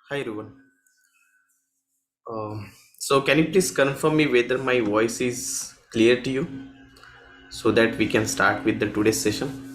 Hi, Ruben. So, can you please confirm me whether my voice is clear to you so that we can start with the today's session?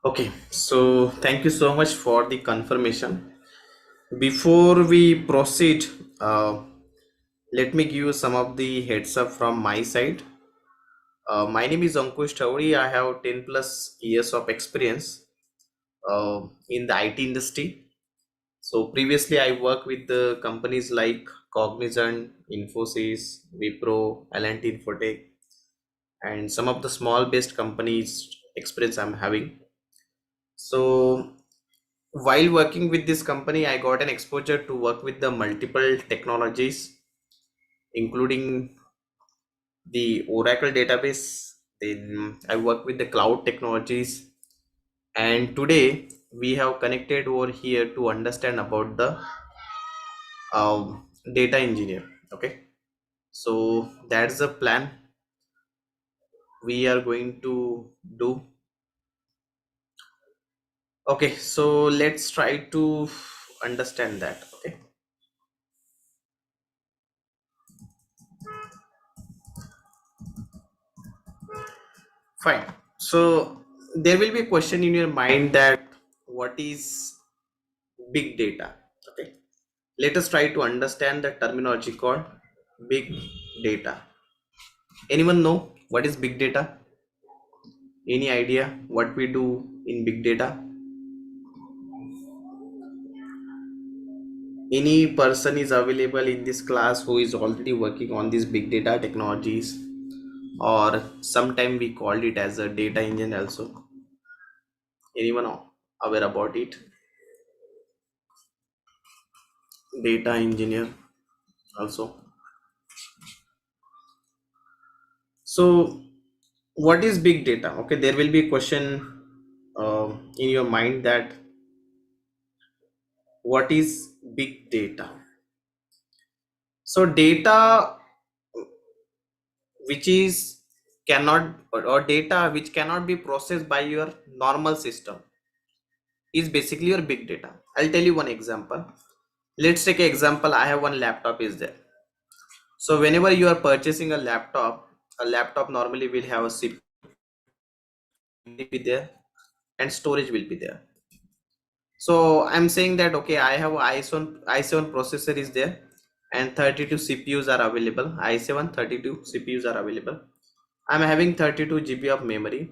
Okay, so thank you so much for the confirmation. Before we proceed, let me give you some of the heads up from my side. My name is Ankush Thauri. I have 10 plus years of experience in the IT industry. So previously, I worked with the companies like Cognizant, Infosys, Wipro, L&T Infotech, and some of the small based companies experience I'm having. So while working with this company, I got an exposure to work with the multiple technologies, including the Oracle database. Then I work with the cloud technologies, and today we have connected over here to understand about the data engineer. Okay, so that's the plan we are going to do. Okay, so let's try to understand that. Okay, fine. So there will be a question in your mind that what is big data? Okay, let us try to understand the terminology called big data. Anyone know what is big data? Any idea what we do in big data? Any person is available in this class who is already working on these big data technologies, or sometime we called it as a data engine also? Anyone aware about it? Data engineer also. So what is big data? Okay, there will be a question in your mind that what is big data? So data which is cannot, or data which cannot be processed by your normal system is basically your big data. I'll tell you one example. Let's take an example. I have one laptop is there. So whenever you are purchasing a laptop normally will have a CPU will be there and storage will be there. So I'm saying that okay, I have i7 processor is there and 32 CPUs are available. i7 32 CPUs are available. I'm having 32 GB of memory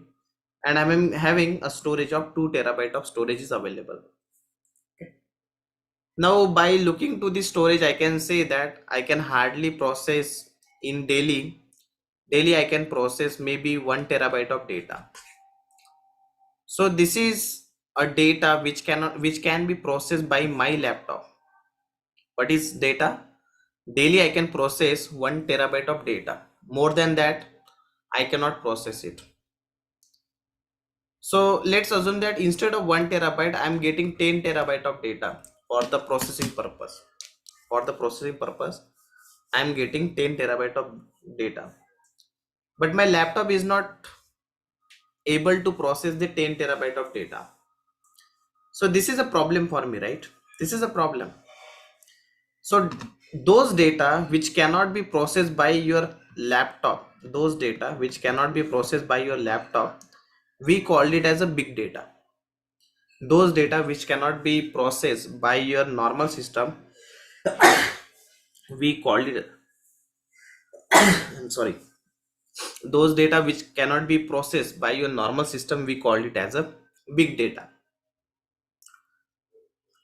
and I'm having a storage of 2 terabyte of storage is available. Okay. Now by looking to the storage, I can say that I can hardly process in daily I can process maybe 1 terabyte of data. So this is a data which can be processed by my laptop. What is data? Daily I can process 1 terabyte of data. More than that I cannot process it. So let's assume that instead of 1 terabyte I'm getting 10 terabyte of data for the processing purpose. For the processing purpose I'm getting 10 terabyte of data, but my laptop is not able to process the 10 terabyte of data. So this is a problem for me, right? This is a problem. So those data which cannot be processed by your laptop, those data which cannot be processed by your laptop, we called it as a big data. Those data which cannot be processed by your normal system, we called it, I'm sorry, those data which cannot be processed by your normal system, we called it as a big data.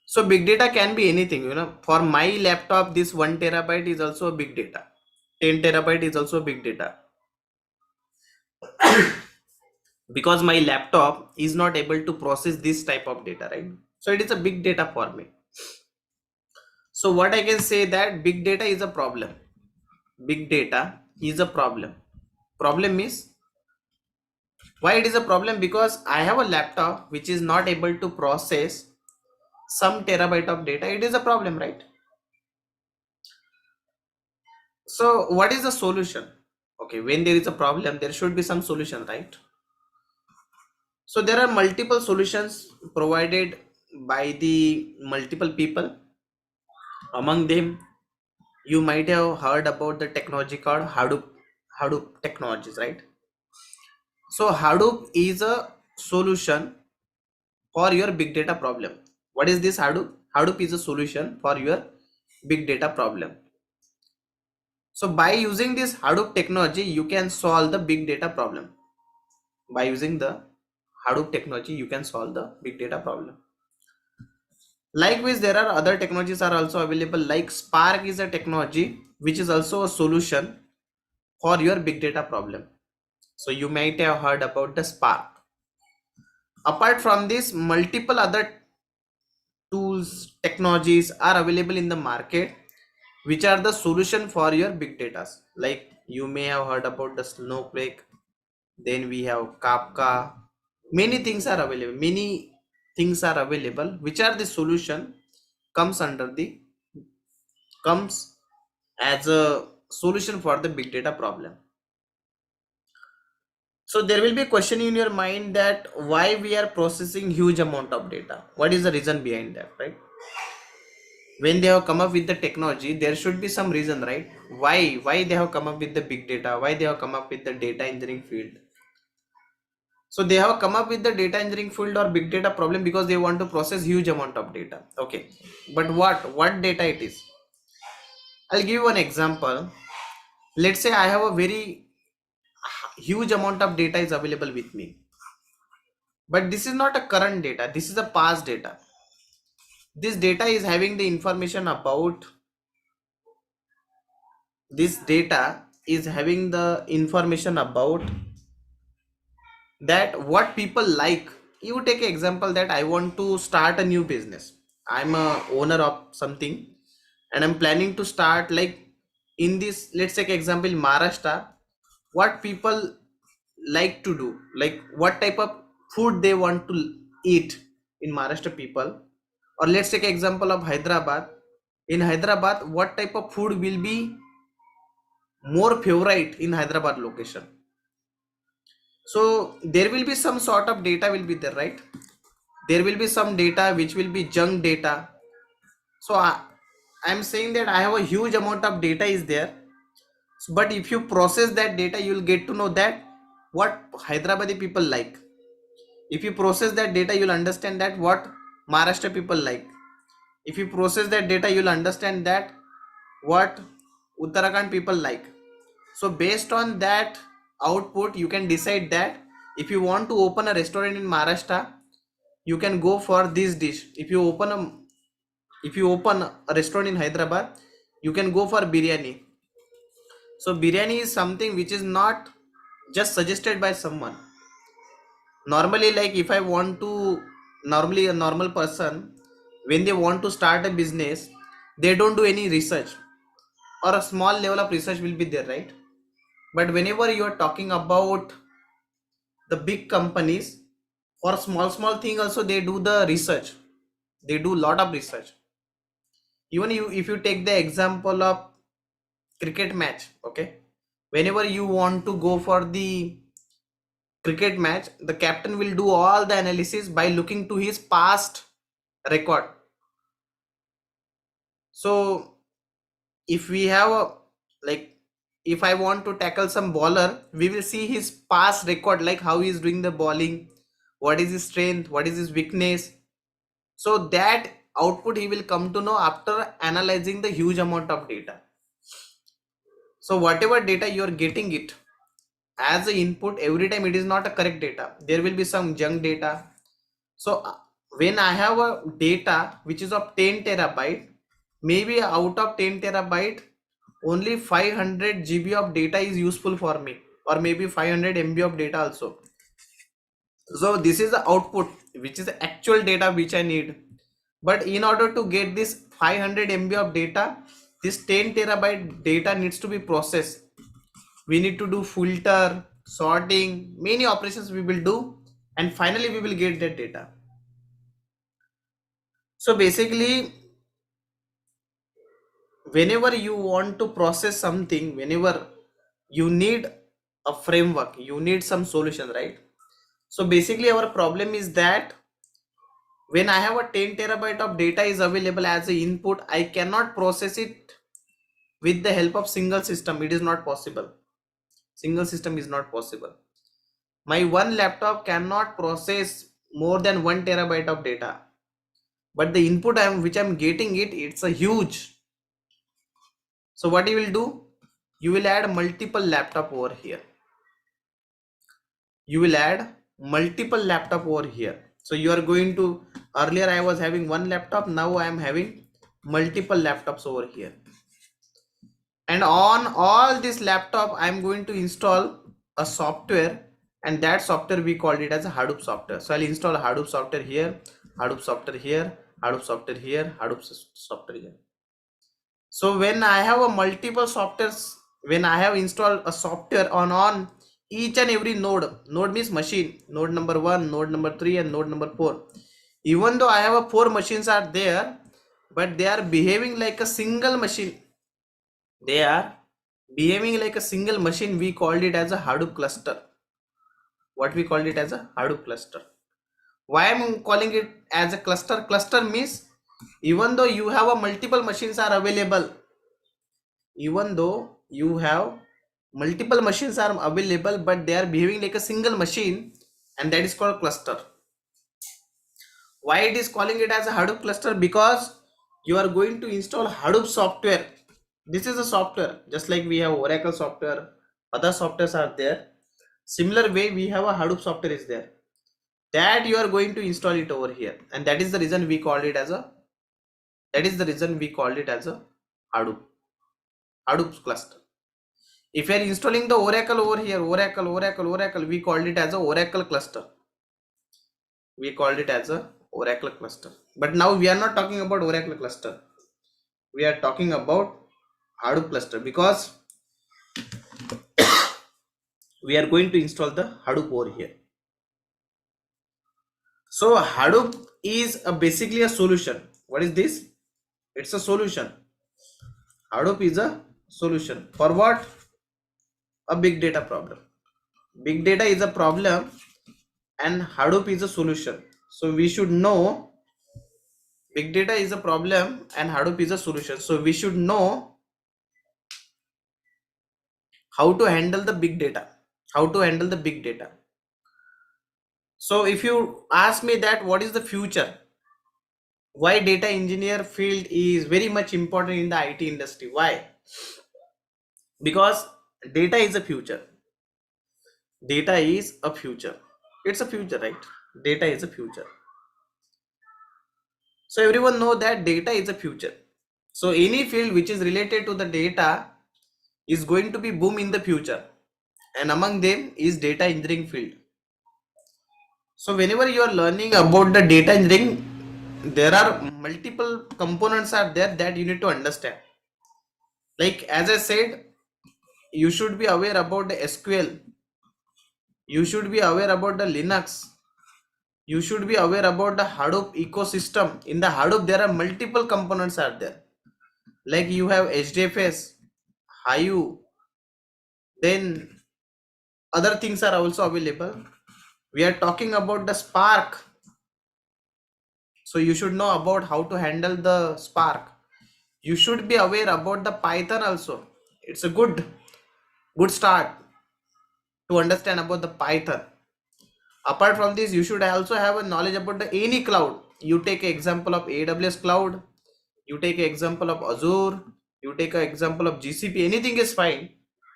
So big data can be anything, for my laptop this 1 terabyte is also a big data, 10 terabyte is also big data, because my laptop is not able to process this type of data, right? So it is a big data for me. So what I can say, that big data is a problem. Big data is a problem is, why it is a problem? Because I have a laptop which is not able to process some terabyte of data. It is a problem, right? So what is the solution? Okay, when there is a problem, there should be some solution, right? So there are multiple solutions provided by the multiple people. Among them, you might have heard about the technology called Hadoop technologies, right? So Hadoop is a solution for your big data problem. What is this Hadoop? Hadoop is a solution for your big data problem. So by using this Hadoop technology, you can solve the big data problem. By using the Hadoop technology, you can solve the big data problem. Likewise, there are other technologies are also available, like Spark is a technology which is also a solution for your big data problem. So you might have heard about the Spark. Apart from this, multiple other tools, technologies are available in the market which are the solution for your big data. Like you may have heard about the Snowflake, then we have Kafka. Many things are available. Many things are available which are the solution, comes under the, comes as a solution for the big data problem. So there will be a question in your mind that why we are processing huge amount of data. What is the reason behind that, right? When they have come up with the technology, there should be some reason, right? Why they have come up with the big data, why they have come up with the data engineering field. So they have come up with the data engineering field or big data problem because they want to process huge amount of data. Okay, but what data it is? I'll give you an example. Let's say I have a very huge amount of data is available with me, but this is not a current data, this is a past data. This data is having the information about, this data is having the information about that what people like. You take an example that I want to start a new business. I'm a owner of something and I'm planning to start, like, in this, let's take example Maharashtra, what people like to do, like what type of food they want to eat in Maharashtra people. Or let's take example of Hyderabad. In Hyderabad, what type of food will be more favorite in Hyderabad location. So there will be some sort of data will be there, right? There will be some data which will be junk data. So I'm saying that I have a huge amount of data is there. But if you process that data, you will get to know that what Hyderabadi people like. If you process that data, you'll understand that what Maharashtra people like. If you process that data, you'll understand that what Uttarakhand people like. So based on that output, you can decide that if you want to open a restaurant in Maharashtra, you can go for this dish. If you open a restaurant in Hyderabad, you can go for biryani. So biryani is something which is not just suggested by someone. Normally, like if I want to, normally a normal person, when they want to start a business, they don't do any research, or a small level of research will be there, right? But whenever you are talking about the big companies, or small thing also, they do the research. They do lot of research. Even you, if you take the example of cricket match, okay, whenever you want to go for the cricket match, the captain will do all the analysis by looking to his past record. So if we have a, like, if I want to tackle some bowler, we will see his past record, like how he is doing the bowling, what is his strength, what is his weakness. So that output he will come to know after analyzing the huge amount of data. So whatever data you are getting it as a input, every time it is not a correct data, there will be some junk data. So when I have a data which is of 10 terabyte, maybe out of 10 terabyte only 500 GB of data is useful for me, or maybe 500 MB of data also. So this is the output, which is the actual data which I need. But in order to get this 500 MB of data, this 10 terabyte data needs to be processed. We need to do filter, sorting, many operations we will do, and finally we will get that data. So basically, whenever you want to process something, whenever you need a framework, you need some solution, right? So basically our problem is that when I have a 10 terabyte of data is available as a input, I cannot process it with the help of single system. It is not possible. Single system is not possible. My one laptop cannot process more than 1 terabyte of data, but the input which I'm getting it's a huge. So what you will do, you will add multiple laptop over here. You will add multiple laptop over here. So you are going to, earlier I was having one laptop, now I am having multiple laptops over here, and on all this laptop I am going to install a software, and that software we called it as a Hadoop software. So I'll install a Hadoop software here, Hadoop software here, Hadoop software here, Hadoop software here. So when I have a multiple softwares, when I have installed a software on each and every node means machine, node number 1, node number 3, and node number 4. Even though I have a 4 machines are there, but they are behaving like a single machine. They are behaving like a single machine. We called it as a Hadoop cluster. What we called it as a Hadoop cluster. Why I'm calling it as a cluster? Cluster means even though you have a multiple machines are available, even though you have multiple machines are available, but they are behaving like a single machine, and that is called cluster. Why it is calling it as a Hadoop cluster? Because you are going to install Hadoop software. This is a software, just like we have Oracle software, other softwares are there. Similar way we have a Hadoop software is there, that you are going to install it over here, and that is the reason we called it as a, Hadoop cluster. If you are installing the Oracle over here, Oracle, we called it as a Oracle cluster. We called it as a Oracle cluster. But now we are not talking about Oracle cluster. We are talking about Hadoop cluster, because we are going to install the Hadoop over here. So Hadoop is basically a solution. What is this? It's a solution. Hadoop is a solution for what? A big data problem. Big data is a problem and Hadoop is a solution. So we should know big data is a problem and Hadoop is a solution. So we should know how to handle the big data. How to handle the big data. So if you ask me that what is the future, why data engineer field is very much important in the IT industry? Why? Because data is a future. Data is a future. It's a future, right? Data is a future. So everyone know that data is a future. So any field which is related to the data is going to be boom in the future, and among them is data engineering field. So whenever you are learning about the data engineering, there are multiple components are there that you need to understand. Like as I said, you should be aware about the SQL, you should be aware about the Linux, you should be aware about the Hadoop ecosystem. In the Hadoop there are multiple components are there, like you have HDFS, Hayu, then other things are also available. We are talking about the Spark, so you should know about how to handle the Spark. You should be aware about the Python also. It's a good start to understand about the Python. Apart from this, you should also have a knowledge about the any cloud. You take an example of AWS cloud, you take an example of Azure, you take an example of GCP, anything is fine.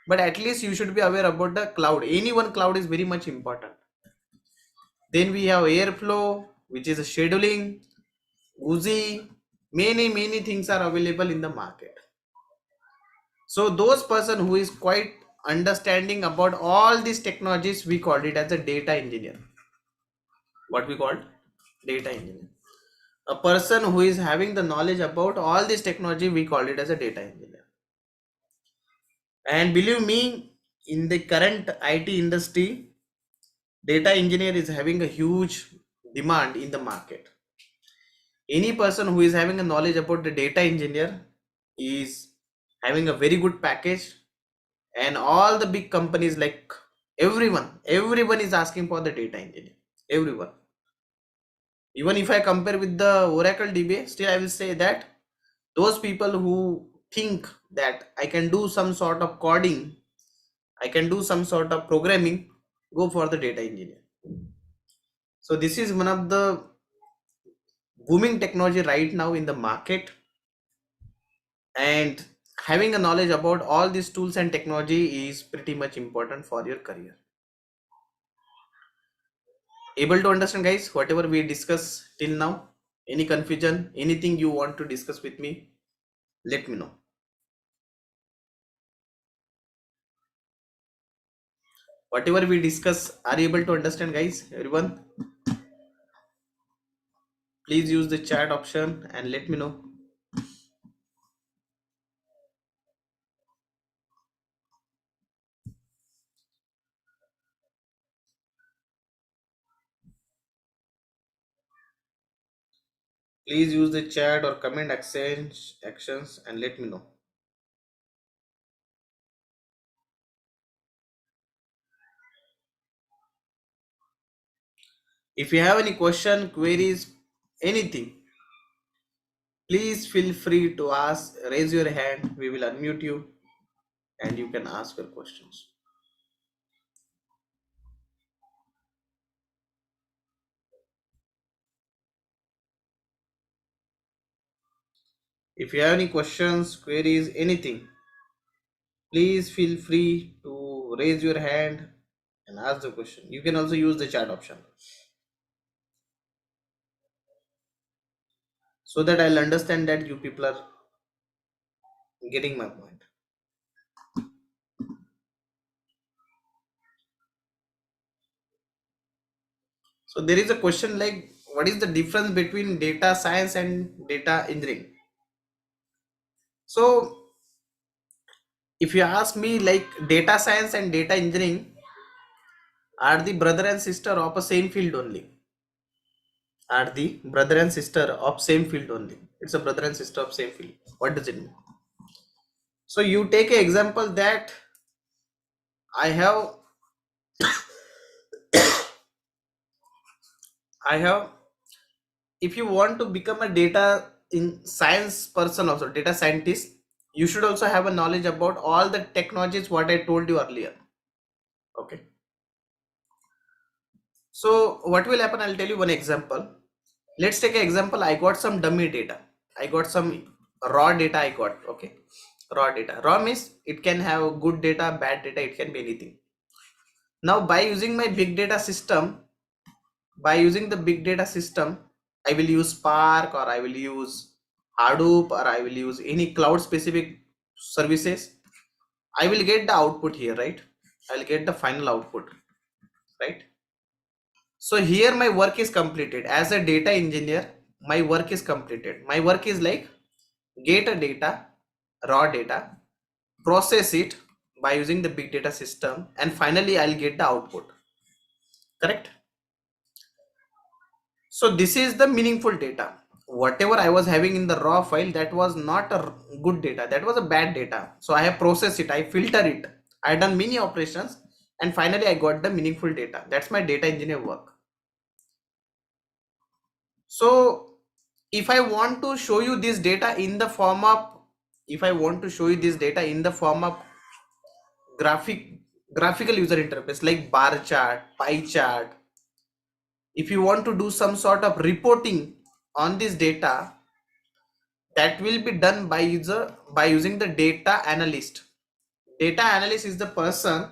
But at least you should be aware about the cloud. Any one cloud is very much important. Then we have Airflow, which is a scheduling, Uzi, many things are available in the market. So those person who is quite understanding about all these technologies, we called it as a data engineer. What we called data engineer. A person who is having the knowledge about all this technology, we call it as a data engineer. And believe me, in the current IT industry, data engineer is having a huge demand in the market. Any person who is having a knowledge about the data engineer is having a very good package, and all the big companies, like everyone is asking for the data engineer. Everyone. Even if I compare with the Oracle DBA, still I will say that those people who think that I can do some sort of coding, I can do some sort of programming, go for the data engineer. So this is one of the booming technology right now in the market, and having a knowledge about all these tools and technology is pretty much important for your career. Able to understand, guys, whatever we discuss till now? Any confusion, anything you want to discuss with me, let me know. Whatever we discuss, are you able to understand, guys? Everyone, please use the chat option and let me know. Please use the chat or comment actions and let me know. If you have any question, queries, anything, please feel free to ask. Raise your hand, we will unmute you and you can ask your questions. If you have any questions, queries, anything, please feel free to raise your hand and ask the question. You can also use the chat option so that I'll understand that you people are getting my point. So there is a question like, what is the difference between data science and data engineering? So if you ask me, like, data science and data engineering are the brother and sister of a same field only. Are the brother and sister of same field only. It's a brother and sister of same field. What does it mean? So you take an example that I have I have if you want to become a data in science person, also data scientist, you should also have a knowledge about all the technologies what I told you earlier. Okay, so what will happen, I'll tell you one example. Let's take an example. I got some dummy data, I got some raw data I got. Okay, raw data. Raw means it can have good data, bad data, it can be anything. Now by using my big data system, by using the big data system, I will use Spark, or I will use Hadoop, or I will use any cloud specific services. I will get the output here, right? I'll get the final output, right? So here my work is completed as a data engineer. My work is completed. My work is like, get a data, raw data, process it by using the big data system, and finally I'll get the output, correct? So this is the meaningful data. Whatever I was having in the raw file, that was not a good data, that was a bad data. So I have processed it, I filter it, I done many operations, and finally I got the meaningful data. That's my data engineer work. So if I want to show you this data in the form of if I want to show you this data in the form of graphic graphical user interface like bar chart, pie chart, if you want to do some sort of reporting on this data, that will be done by using the data analyst. Data analyst is the person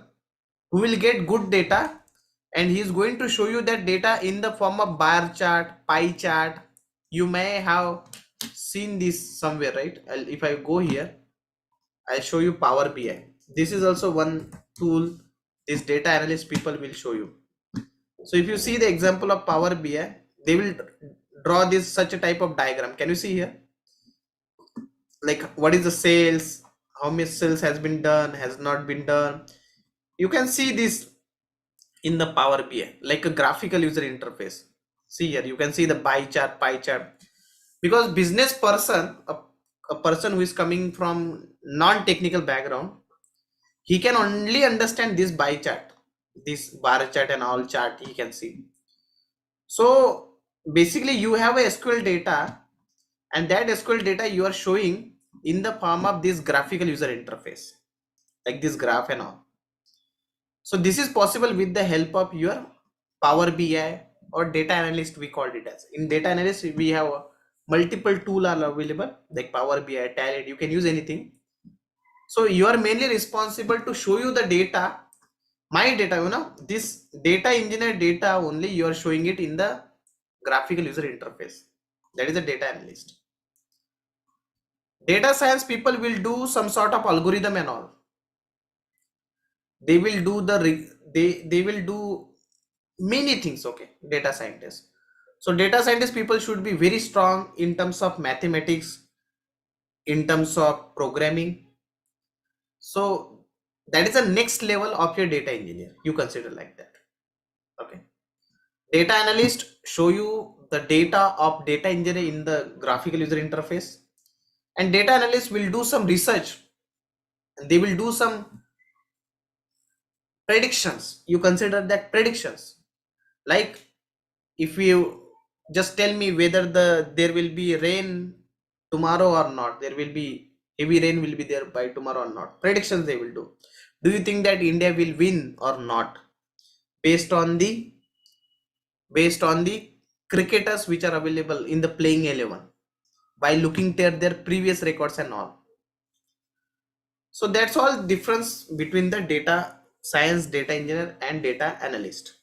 who will get good data, and he is going to show you that data in the form of bar chart, pie chart. You may have seen this somewhere, right? If I go here, I'll show you Power BI. This is also one tool this data analyst people will show you. So if you see the example of Power BI, they will draw this such a type of diagram. Can you see here? Like what is the sales, how many sales has been done, has not been done. You can see this in the Power BI like a graphical user interface. See here, you can see the bar chart, pie chart. Because business person, a person who is coming from non-technical background, he can only understand this bar chart, this bar chart and all chart he can see. So basically you have a SQL data, and that SQL data you are showing in the form of this graphical user interface, like this graph and all. So this is possible with the help of your Power BI or data analyst, we called it as. In data analyst, we have multiple tool are available like Power BI, Talent, you can use anything. So you are mainly responsible to show you the data, my data, this data engineer data only you are showing it in the graphical user interface. That is a data analyst. Data science people will do some sort of algorithm and all. They will do they will do many things. Okay, data scientists. So data scientist people should be very strong in terms of mathematics, in terms of programming. So that is the next level of your data engineer, you consider like that. Okay, data analyst show you the data of data engineer in the graphical user interface, and data analyst will do some research, and they will do some predictions. You consider that predictions, like if you just tell me whether there will be rain tomorrow or not, there will be heavy rain will be there by tomorrow or not, predictions they will do you think that India will win or not, based on the cricketers which are available in the playing 11, by looking at their previous records and all. So that's all difference between the data science, data engineer and data analyst.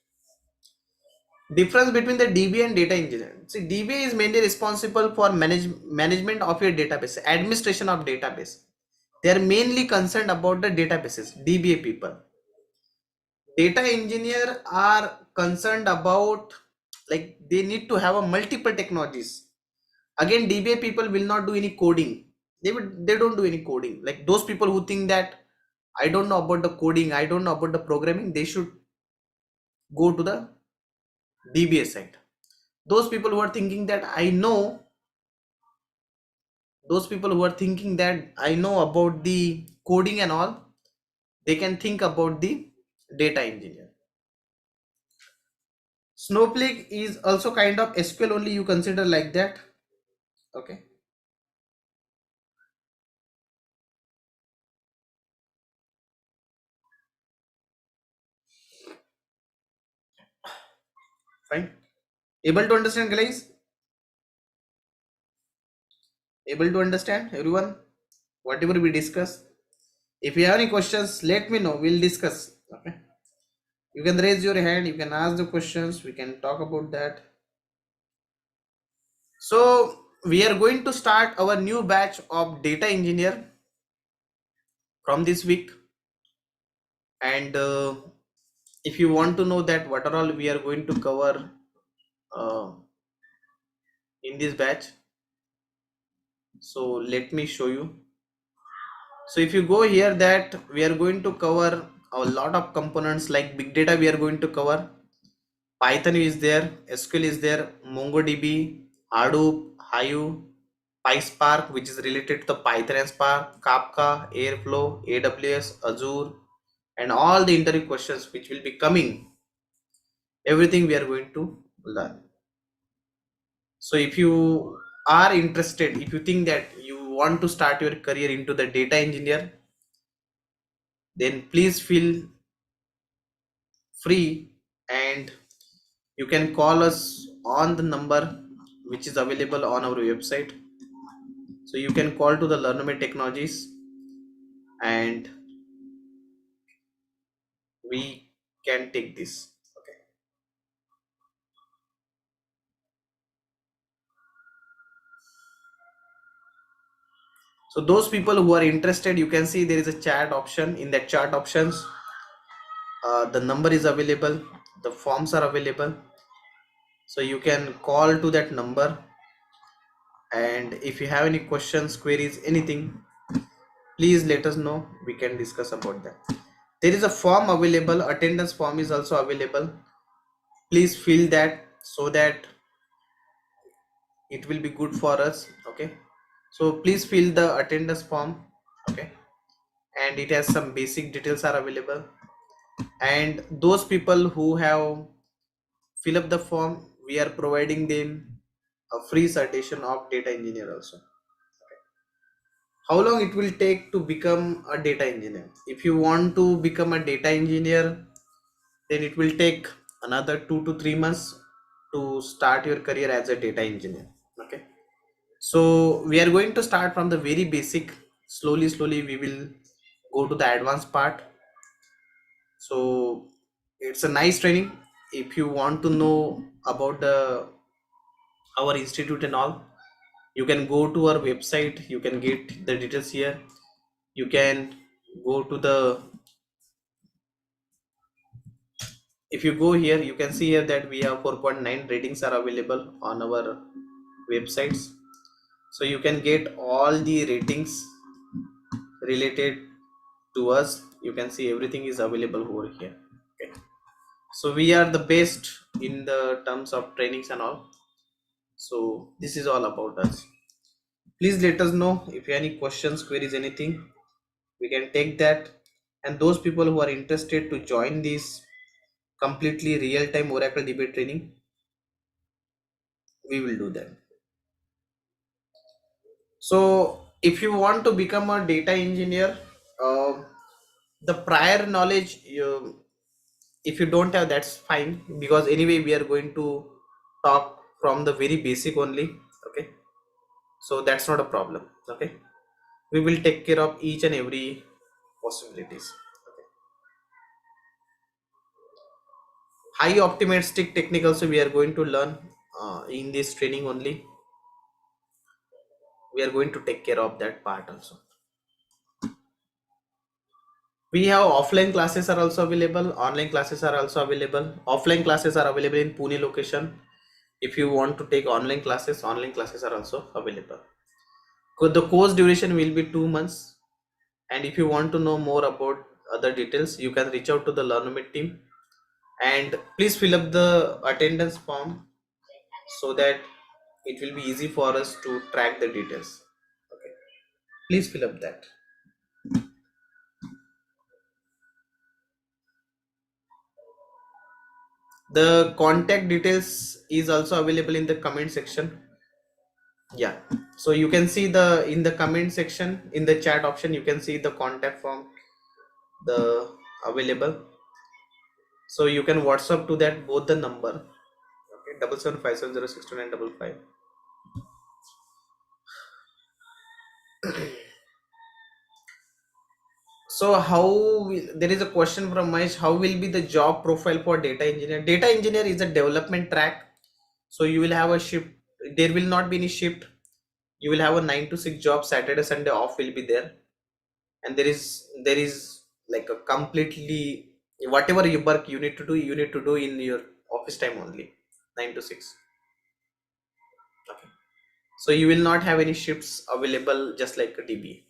Difference between the DBA and data engineer. See, DBA is mainly responsible for management of your database, administration of database. They are mainly concerned about the databases. DBA people. Data engineer are concerned about, like, they need to have a multiple technologies. Again, DBA people will not do any coding. They don't do any coding. Like those people who think that I don't know about the coding, I don't know about the programming, they should go to the DBA side. Those people who are thinking that I know, those people who are thinking that I know about the coding and all, they can think about the data engineer. Snowflake is also kind of SQL only, you consider like that. Okay, fine. Able to understand, guys? Able to understand, everyone? Whatever we discuss. If you have any questions, let me know. We'll discuss. Okay. You can raise your hand. You can ask the questions. We can talk about that. So we are going to start our new batch of data engineer from this week, and if you want to know that what are all we are going to cover uh, in this batch, so let me show you. So if you go here, that we are going to cover a lot of components like big data. We are going to cover Python is there, SQL is there, MongoDB, Hadoop, Hive, PySpark, which is related to the Python and Spark, Kafka, Airflow, AWS, Azure, and all the interview questions which will be coming. Everything we are going to learn. So if you are interested, if you think that you want to start your career into the data engineer, then please feel free, and you can call us on the number which is available on our website. So you can call to the Learnomate Technologies, and we can take this. Okay. So those people who are interested, you can see there is a chat option. In that chat options, the number is available, the forms are available. So you can call to that number, and if you have any questions, queries, anything, please let us know. We can discuss about that. There is a form available, attendance form is also available. Please fill that so that it will be good for us. Okay, so please fill the attendance form. Okay, and it has some basic details are available, and those people who have fill up the form, we are providing them a free certification of data engineer also. How long it will take to become a data engineer? If you want to become a data engineer, then it will take another 2 to 3 months to start your career as a data engineer. Okay, so we are going to start from the very basic. Slowly we will go to the advanced part. So it's a nice training. If you want to know about the our institute and all, you can go to our website, you can get the details here. You can go to the, if you go here, you can see here that we have 4.9 ratings are available on our websites. So you can get all the ratings related to us. You can see everything is available over here. Okay, so we are the best in the terms of trainings and all. So this is all about us. Please let us know if you have any questions, queries, anything, we can take that. And those people who are interested to join this completely real-time Oracle debate training, we will do that. So if you want to become a data engineer, uh, the prior knowledge, if you don't have, that's fine, because anyway we are going to talk from the very basic only. Okay, so that's not a problem. Okay, we will take care of each and every possibilities. Okay. High optimistic technique also we are going to learn in this training only. We are going to take care of that part also. We have offline classes are also available, online classes are also available. Offline classes are available in Pune location. If you want to take online classes are also available. The course duration will be 2 months, and if you want to know more about other details, you can reach out to the Learnomate team, and please fill up the attendance form so that it will be easy for us to track the details. Okay, please fill up that. The contact details is also available in the comment section. Yeah, so you can see the in the comment section, in the chat option, you can see the contact form, the available. So you can WhatsApp to that both the number. Okay, 7757062955. So there is a question from Mahesh, how will be the job profile for data engineer? Data engineer is a development track. So you will have a shift, there will not be any shift. You will have a 9 to 6 job, Saturday Sunday off will be there. And there is like a completely, whatever you work you need to do, you need to do in your office time only, 9 to 6. Okay, so you will not have any shifts available just like a DB.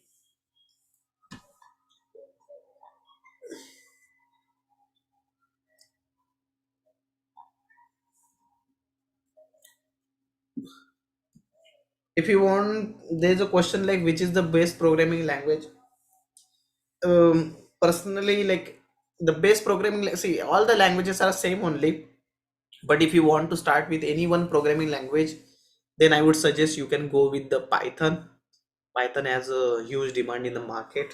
If you want, there's a question like which is the best programming language. Personally, like the best programming, see, all the languages are same only, but if you want to start with any one programming language, then I would suggest you can go with the Python. Python has a huge demand in the market.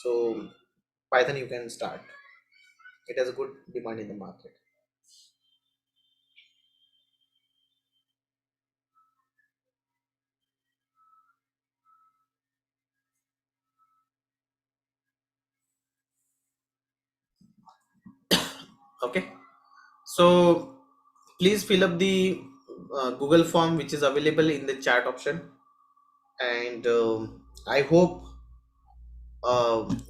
So Python you can start. It has a good demand in the market. Okay. So please fill up the Google form which is available in the chat option, and I hope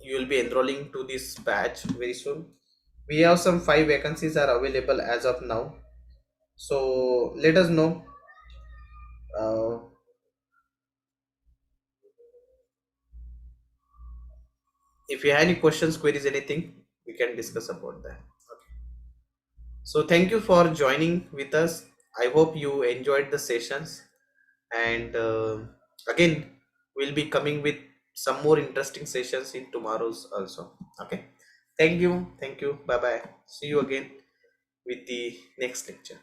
you will be enrolling to this batch very soon. We have some 5 vacancies are available as of now. So let us know uh, if you have any questions, queries, anything, we can discuss about that. Okay. So thank you for joining with us. I hope you enjoyed the sessions, and again we'll be coming with some more interesting sessions in tomorrow's also. Okay. Thank you. Thank you. Bye bye. See you again with the next lecture.